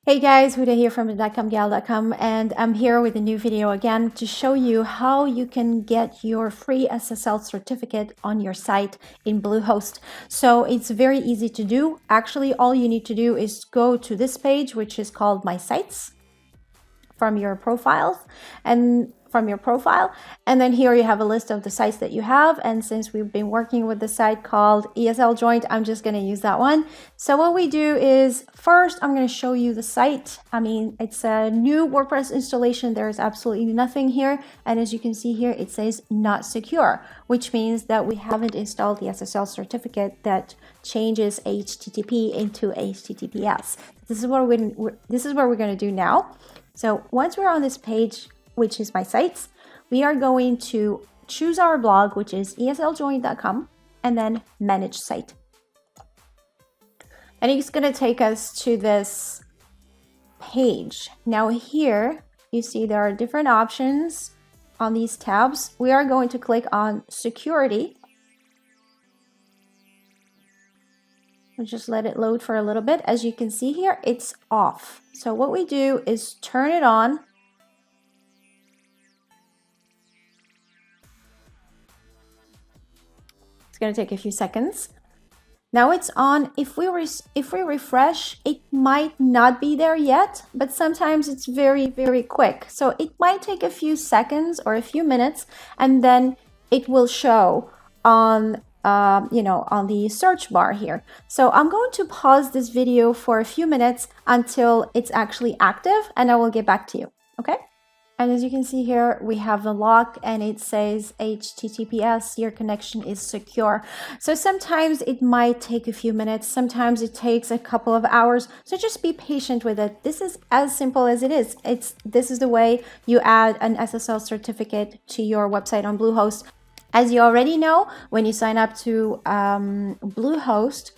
Hey guys, Huda here from the.comgal.com, and I'm here with a new video again to show you how you can get your free SSL certificate on your site in Bluehost. So it's very easy to do. Actually, all you need to do is go to this page, which is called My Sites, from your profile, and then here you have a list of the sites that you have. And since we've been working with the site called ESL Joint, I'm just going to use that one. So what we do is first I'm going to show you the site. I mean, it's a new WordPress installation. There's absolutely nothing here, and as you can see here, it says not secure, which means that we haven't installed the SSL certificate that changes HTTP into HTTPS. This is what we're going to do now. So once we're on this page, which is My Sites, we are going to choose our blog, which is esljoint.com, and then Manage Site. And it's going to take us to this page. Now here, you see there are different options on these tabs. We are going to click on Security. We'll just let it load for a little bit. As you can see here, it's off. So what we do is turn it on. It's going to take a few seconds. Now it's on. If we refresh, it might not be there yet, but sometimes it's very, very quick. So it might take a few seconds or a few minutes, and then it will show on on the search bar here. So I'm going to pause this video for a few minutes until it's actually active, and I will get back to you. Okay? And as you can see here, we have the lock and it says HTTPS, your connection is secure. So sometimes it might take a few minutes, sometimes it takes a couple of hours. So just be patient with it. This is as simple as it is. This is the way you add an SSL certificate to your website on Bluehost. As you already know, when you sign up to Bluehost,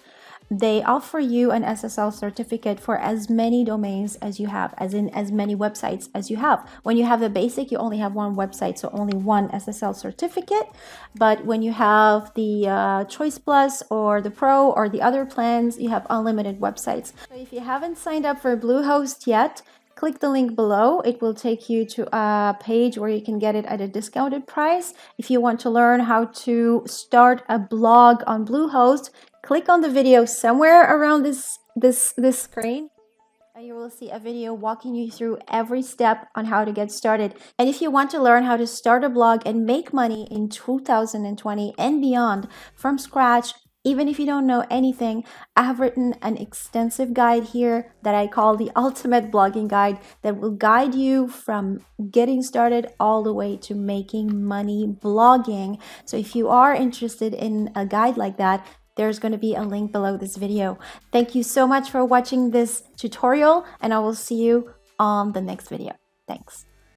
they offer you an SSL certificate for as many domains as you have, as in as many websites as you have. When you have the basic, you only have one website, so only one SSL certificate. But when you have the Choice Plus or the Pro or the other plans, you have unlimited websites. So if you haven't signed up for Bluehost yet, click the link below. It will take you to a page where you can get it at a discounted price. If you want to learn how to start a blog on Bluehost, click on the video somewhere around this screen, and you will see a video walking you through every step on how to get started. And if you want to learn how to start a blog and make money in 2020 and beyond from scratch, even if you don't know anything, I have written an extensive guide here that I call the Ultimate Blogging Guide that will guide you from getting started all the way to making money blogging. So if you are interested in a guide like that, there's going to be a link below this video. Thank you so much for watching this tutorial, and I will see you on the next video. Thanks.